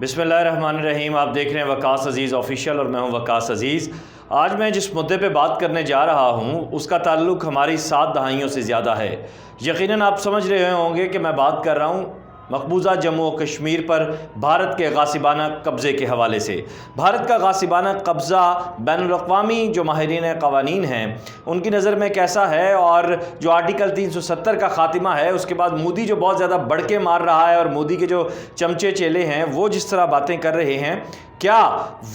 بسم اللہ الرحمن الرحیم. آپ دیکھ رہے ہیں وقاص عزیز آفیشیل اور میں ہوں وقاص عزیز. آج میں جس مدعے پہ بات کرنے جا رہا ہوں اس کا تعلق ہماری 7 دہائیوں سے زیادہ ہے. یقیناً آپ سمجھ رہے ہوں گے کہ میں بات کر رہا ہوں مقبوضہ جموں و کشمیر پر بھارت کے غاصبانہ قبضے کے حوالے سے. بھارت کا غاصبانہ قبضہ بین الاقوامی جو ماہرین قوانین ہیں ان کی نظر میں کیسا ہے، اور جو آرٹیکل 370 کا خاتمہ ہے اس کے بعد مودی جو بہت زیادہ بڑکے مار رہا ہے اور مودی کے جو چمچے چیلے ہیں وہ جس طرح باتیں کر رہے ہیں، کیا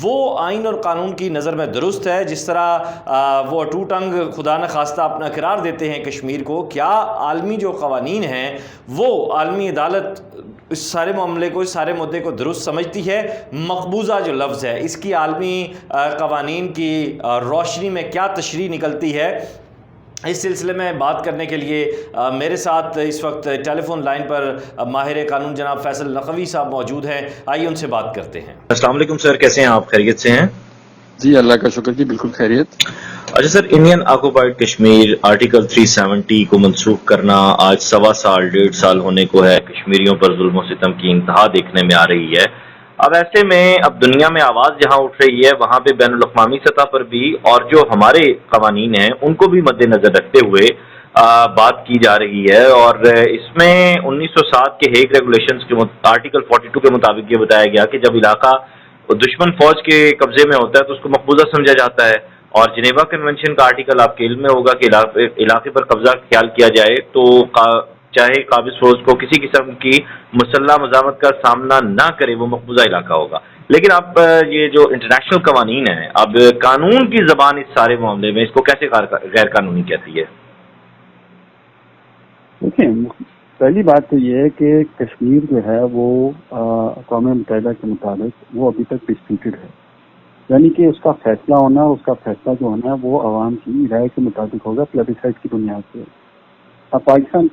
وہ آئین اور قانون کی نظر میں درست ہے؟ جس طرح وہ اٹوٹ انگ خدا نخواستہ اپنا قرار دیتے ہیں کشمیر کو، کیا عالمی جو قوانین ہیں وہ عالمی عدالت اس سارے معاملے کو، اس سارے مدعے کو درست سمجھتی ہے؟ مقبوضہ جو لفظ ہے اس کی عالمی قوانین کی روشنی میں کیا تشریح نکلتی ہے؟ اس سلسلے میں بات کرنے کے لیے میرے ساتھ اس وقت ٹیلی فون لائن پر ماہر قانون جناب فیصل نقوی صاحب موجود ہیں. آئیے ان سے بات کرتے ہیں. السلام علیکم سر، کیسے ہیں آپ؟ خیریت سے ہیں؟ جی اللہ کا شکر جی، بالکل خیریت. اچھا سر، انڈین آکوپائڈ کشمیر آرٹیکل 370 کو منسوخ کرنا آج 1.25 سال ہونے کو ہے. کشمیریوں پر ظلم و ستم کی انتہا دیکھنے میں آ رہی ہے. اب ایسے میں اب دنیا میں آواز جہاں اٹھ رہی ہے وہاں پہ بین الاقوامی سطح پر بھی اور جو ہمارے قوانین ہیں ان کو بھی مد نظر رکھتے ہوئے بات کی جا رہی ہے. اور اس میں 1907 کے ہیگ ریگولیشنز کے آرٹیکل 42 کے مطابق یہ بتایا گیا کہ جب علاقہ دشمن فوج کے قبضے میں ہوتا ہے تو اس کو مقبوضہ سمجھا جاتا ہے. اور جنیوا کنونشن کا آرٹیکل آپ کے علم میں ہوگا کہ علاقے پر قبضہ خیال کیا جائے تو چاہے قابض فوج کو کسی قسم کی مسلح مزاحمت کا سامنا نہ کرے وہ مقبوضہ علاقہ ہوگا. لیکن اب یہ جو انٹرنیشنل قوانین ہیں، اب قانون کی زبان اس سارے معاملے میں اس کو کیسے غیر قانونی کہتی ہے؟ دیکھیں، پہلی بات تو یہ ہے کہ کشمیر جو ہے وہ اقوام متحدہ کے مطابق وہ ابھی تک ڈسپیوٹڈ ہے، یعنی کہ اس کا فیصلہ ہونا، اس کا فیصلہ جو ہونا ہے وہ عوام کی رائے کے مطابق ہوگا، پلیبیسائٹ کی بنیاد پہ. اب پاکستان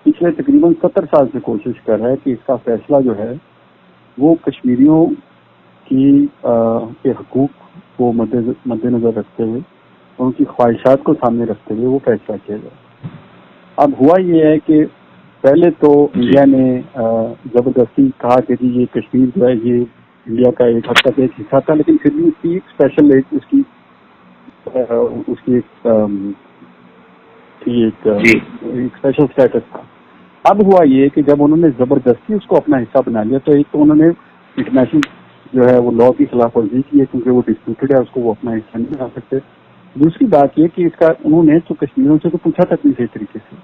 پچھلے تقریباً 70 سال سے کوشش کر رہا ہے کہ اس کا فیصلہ جو ہے وہ کشمیریوں کے حقوق کو مد نظر رکھتے ہوئے، ان کی خواہشات کو سامنے رکھتے ہوئے وہ فیصلہ کیا جائے. اب ہوا یہ ہے کہ پہلے تو انڈیا نے زبردستی کہا کہ جی یہ کشمیر جو ہے یہ انڈیا کا ایک حد تک ایک حصہ تھا، لیکن پھر بھی اس کی ایک اسپیشل اسپیشل اسٹیٹس تھا. اب ہوا یہ کہ جب انہوں نے زبردستی اس کو اپنا حصہ بنا لیا تو ایک تو انہوں نے انٹرنیشنل جو ہے وہ لا کی خلاف ورزی کی ہے کیونکہ وہ ڈسپیوٹڈ ہے، اس کو وہ اپنا حصہ نہیں بنا سکتے. دوسری بات یہ کہ اس کا انہوں نے تو کشمیریوں سے تو پوچھا تھا کسی طریقے سے،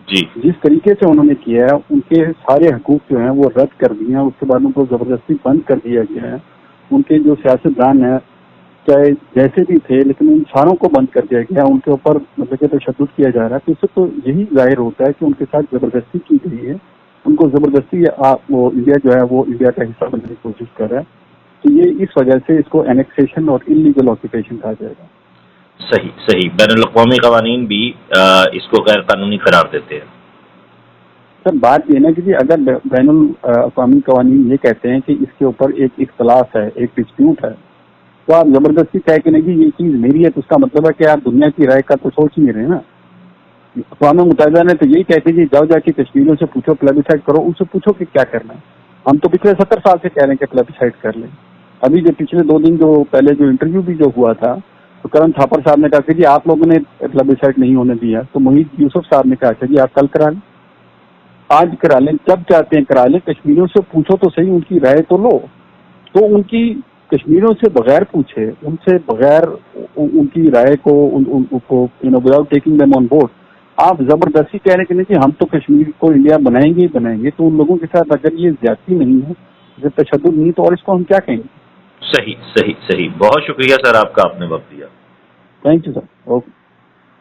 جی جس طریقے سے انہوں نے کیا ہے ان کے سارے حقوق جو ہیں وہ رد کر دیے ہیں. اس کے بعد ان کو زبردستی بند کر دیا گیا ہے. ان کے جو سیاستدان ہیں چاہے جیسے بھی تھے لیکن ان ساروں کو بند کر دیا گیا، ان کے اوپر مطلب کہ تشدد کیا جا رہا ہے. تو اس سے تو یہی ظاہر ہوتا ہے کہ ان کے ساتھ زبردستی کی گئی ہے، ان کو زبردستی وہ انڈیا جو ہے وہ انڈیا کا حصہ بننے کی کوشش کر رہا ہے. تو یہ اس وجہ سے اس کو اینیکسیشن اور انلیگل آکوپیشن کہا جائے گا. صحیح. بین الاقوامی قوانین بھی اس کو غیر قانونی قرار دیتے ہیں. سر بات یہ نا کہ جی اگر بین الاقوامی قوانین یہ کہتے ہیں کہ اس کے اوپر ایک اختلاف ہے، ایک ڈسپیوٹ ہے، تو آپ زبردستی کہہ کے نہیں جی یہ چیز میری ہے، تو اس کا مطلب ہے کہ آپ دنیا کی رائے کا تو سوچ ہی نہیں رہے نا. اقوام متحدہ نے تو یہی کہتے جی جاؤ جا کے کشمیریوں سے پوچھو، پلیبیسائٹ کرو، ان سے پوچھو کہ کیا کرنا ہے. ہم تو پچھلے 70 سال سے کہہ رہے ہیں کہ پلیبیسائٹ کر لیں. ابھی جو پچھلے 2 دن جو پہلے جو انٹرویو بھی جو ہوا تھا تو کرن تھاپر صاحب نے کہا کہ جی آپ لوگوں نے پلیبیسائٹ نہیں ہونے دیا، تو محیط یوسف صاحب نے کہا کہ جی آپ کل کرا لیں، آج کرا لیں، جب چاہتے ہیں کرا لیں. کشمیریوں سے پوچھو تو صحیح، ان کی رائے تو لو. تو ان کی کشمیریوں سے بغیر پوچھے، ان سے بغیر ان کی رائے کو without taking them on board آپ زبردستی کہہ رہے کہ نہیں کہ ہم تو کشمیر کو انڈیا بنائیں گے ہی بنائیں گے. تو ان لوگوں کے ساتھ اگر یہ زیادتی نہیں ہے، اگر تشدد نہیں، تو اور اس کو ہم کیا کہیں گے؟ صحیح. بہت شکریہ سر آپ کا، آپ نے وقت دیا. Thank you sir. Okay.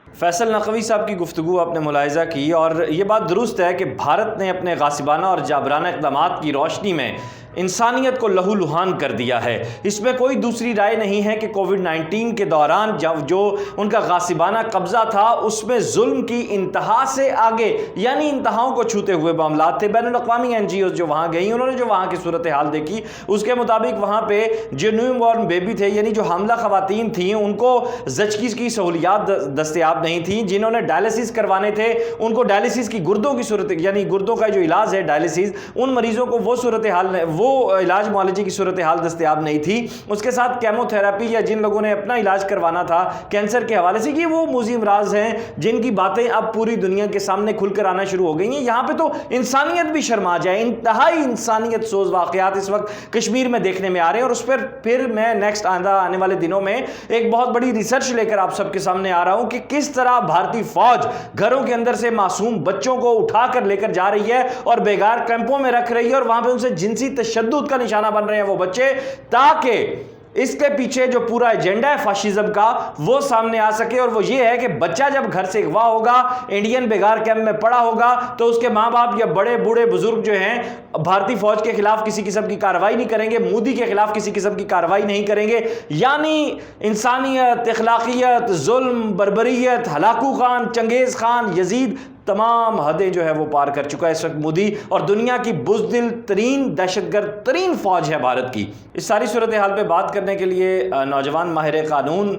Faisal Naqvi صاحب کی گفتگو آپ نے ملاحظہ کی، اور یہ بات درست ہے کہ بھارت نے اپنے غاصبانہ اور جابرانہ اقدامات کی روشنی میں انسانیت کو لہو لہان کر دیا ہے. اس میں کوئی دوسری رائے نہیں ہے کہ کووڈ-19 کے دوران جو ان کا غاصبانہ قبضہ تھا اس میں ظلم کی انتہا سے آگے، یعنی انتہاؤں کو چھوتے ہوئے معاملات تھے. بین الاقوامی NGOs جو وہاں گئیں، انہوں نے جو وہاں کی صورتحال دیکھی اس کے مطابق وہاں پہ جو نیو بورن بیبی تھے، یعنی جو حاملہ خواتین تھیں، ان کو زچگی کی سہولیات دستیاب نہیں تھیں. جنہوں نے ڈائلیسس کروانے تھے ان کو ڈائلیسس کی گردوں کی صورت، یعنی گردوں کا جو علاج ہے ڈائلیسس، ان مریضوں کو وہ صورتحال وہ علاج معالجے کی صورتحال دستیاب نہیں تھی. اس کے ساتھ کیمو تھراپی یا جن لوگوں نے اپنا علاج کروانا تھا کینسر کے حوالے سے, یہ وہ موذی امراض ہیں جن کی باتیں اب پوری دنیا کے سامنے کھل کر آنا شروع ہو گئی ہیں. یہاں پہ تو انسانیت بھی شرما جائے. انتہائی انسانیت سوز واقعات اس وقت کشمیر میں دیکھنے میں آ رہے ہیں, اور اس پر پھر میں نیکسٹ آنے والے دنوں میں ایک بہت بڑی ریسرچ لے کر آپ سب کے سامنے آ رہا ہوں کہ کس طرح بھارتی فوج گھروں کے اندر سے معصوم بچوں کو اٹھا کر لے کر جا رہی ہے اور بیگار کیمپوں میں رکھ رہی ہے, اور وہاں پہ ان سے جنسی تشدد کا نشانہ بن رہے ہیں وہ بچے, تاکہ اس کے پیچھے جو پورا ایجنڈا ہے فاشزم کا وہ سامنے آ سکے. اور وہ یہ ہے کہ بچہ جب گھر سے اغوا ہوگا, انڈین بیگار کیمپ میں پڑا ہوگا, تو اس کے ماں باپ یا بڑے بوڑھے بزرگ جو ہیں بھارتی فوج کے خلاف کسی قسم کی کارروائی نہیں کریں گے, مودی کے خلاف کسی قسم کی کارروائی نہیں کریں گے. یعنی انسانیت, اخلاقیت, ظلم, بربریت, ہلاکو خان, چنگیز خان, یزید, تمام حدیں جو ہے وہ پار کر چکا ہے اس وقت مودی, اور دنیا کی بزدل ترین دہشت گرد ترین فوج ہے بھارت کی. اس ساری صورتحال پہ بات کرنے کے لیے نوجوان ماہر قانون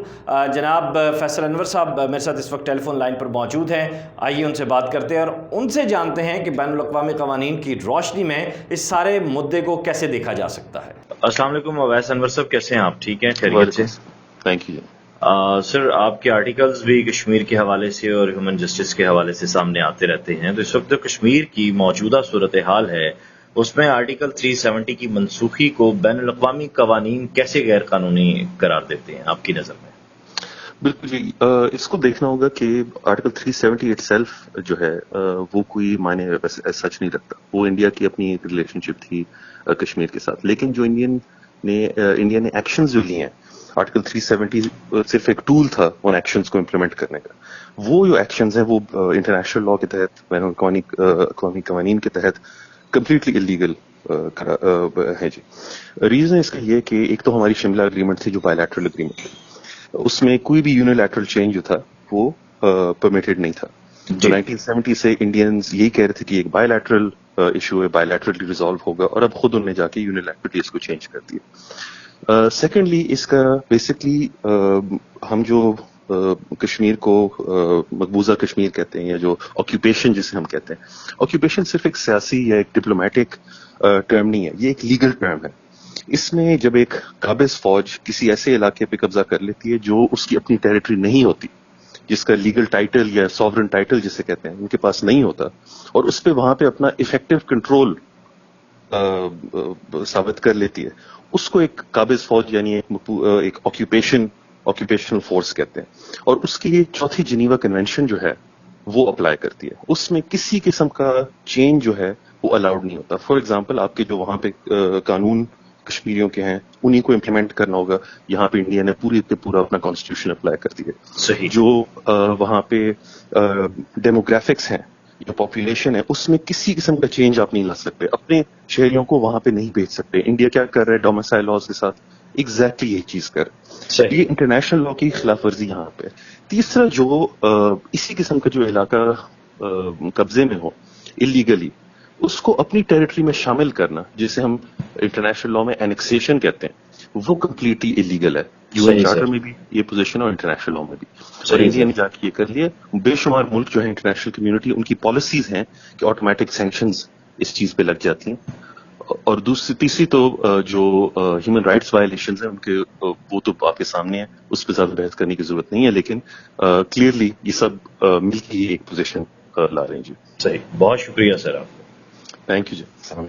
جناب فیصل انور صاحب میرے ساتھ اس وقت ٹیلی فون لائن پر موجود ہیں. آئیے ان سے بات کرتے ہیں اور ان سے جانتے ہیں کہ بین الاقوامی قوانین کی روشنی میں اس سارے مدعے کو کیسے دیکھا جا سکتا ہے. السلام علیکم اویس انور صاحب, کیسے ہیں آپ؟ ٹھیک ہیں, خیریت سے؟ Thank you. سر, آپ کے آرٹیکلز بھی کشمیر کے حوالے سے اور ہیومن جسٹس کے حوالے سے سامنے آتے رہتے ہیں. تو اس وقت جو کشمیر کی موجودہ صورتحال ہے اس میں آرٹیکل 370 کی منسوخی کو بین الاقوامی قوانین کیسے غیر قانونی قرار دیتے ہیں آپ کی نظر میں؟ بالکل جی, اس کو دیکھنا ہوگا کہ آرٹیکل 370 اٹ سیلف جو ہے وہ کوئی معنی سچ نہیں رکھتا. وہ انڈیا کی اپنی ایک ریلیشن شپ تھی کشمیر کے ساتھ, لیکن جو انڈیا نے ایکشنز جو لیے ہیں, آرٹیکل 370 صرف ایک ٹول تھا ان ایکشنز کو امپلیمنٹ کرنے کا. وہ جو ایکشنز ہیں وہ انٹرنیشنل لا کے تحت, بین الاقوامی قوانین کے تحت کمپلیٹلی اللیگل ہے جی. ریزن اس کا یہ کہ ایک تو ہماری شملہ اگریمنٹ تھی جو بائی لیٹرل اگریمنٹ تھی, اس میں کوئی بھی یونیلیٹرل چینج جو تھا وہ پرمیٹڈ نہیں تھا. تو 1970 سے انڈینز یہی کہہ رہے تھے کہ ایک بائی لیٹرل ایشو ہے, بائی لیٹرلی ریزالو ہوگا, اور اب خود انہوں نے جا کے یونیلیٹرلی اس کو چینج کر دیا. سیکنڈلی اس کا بیسکلی ہم جو کشمیر کو مقبوضہ کشمیر کہتے ہیں, یا جو آکیوپیشن جسے ہم کہتے ہیں, آکیوپیشن صرف ایک سیاسی یا ایک ڈپلومیٹک ٹرم نہیں ہے, یہ ایک لیگل ٹرم ہے. اس میں جب ایک قابض فوج کسی ایسے علاقے پہ قبضہ کر لیتی ہے جو اس کی اپنی ٹیریٹری نہیں ہوتی, جس کا لیگل ٹائٹل یا سوورن ٹائٹل جسے کہتے ہیں ان کے پاس نہیں ہوتا, اور اس پہ وہاں پہ اپنا افیکٹو کنٹرول ثابت کر لیتی ہے, اس کو ایک قابض فوج یعنی ایک آکیوپیشنل فورس کہتے ہیں. اور اس کی یہ چوتھی جنیوا کنونشن جو ہے وہ اپلائی کرتی ہے. اس میں کسی قسم کا چینج جو ہے وہ الاؤڈ نہیں ہوتا. فار ایگزامپل آپ کے جو وہاں پہ قانون کشمیریوں کے ہیں انہیں کو امپلیمنٹ کرنا ہوگا. یہاں پہ انڈیا نے پورا اپنا کانسٹیٹیوشن اپلائی کر دیا. صحیح. جو وہاں پہ ڈیموگرافکس ہیں, جو پاپولیشن ہے, اس میں کسی قسم کا چینج آپ نہیں لا سکتے. اپنے شہریوں کو وہاں پہ نہیں بھیج سکتے. انڈیا کیا کر رہا ہے ڈومیسائل لاز کے ساتھ, ایگزیکٹلی یہی چیز کر. یہ انٹرنیشنل لا کی خلاف ورزی یہاں پہ. تیسرا جو اسی قسم کا جو علاقہ قبضے میں ہو اللیگلی, اس کو اپنی ٹیریٹری میں شامل کرنا, جسے ہم انٹرنیشنل لا میں اینکسیشن کہتے ہیں, وہ کمپلیٹلی اللیگل ہے. UN چارٹر میں بھی یہ پوزیشن اور انٹرنیشنل لا میں بھی. اور انڈیا نے جا کے یہ کر لیا. بے شمار ملک جو ہے انٹرنیشنل کمیونٹی, ان کی پالیسیز ہیں کہ آٹومیٹک سینکشنز اس چیز پہ لگ جاتی ہیں. اور تیسری تو جو ہیومن رائٹس وائلیشنز ہیں ان کے, وہ تو آپ کے سامنے ہیں, اس پہ زیادہ بحث کرنے کی ضرورت نہیں ہے, لیکن کلیئرلی یہ سب مل کے ایک پوزیشن لا رہے ہیں جی. صحیح, بہت شکریہ سر آپ. Thank you G.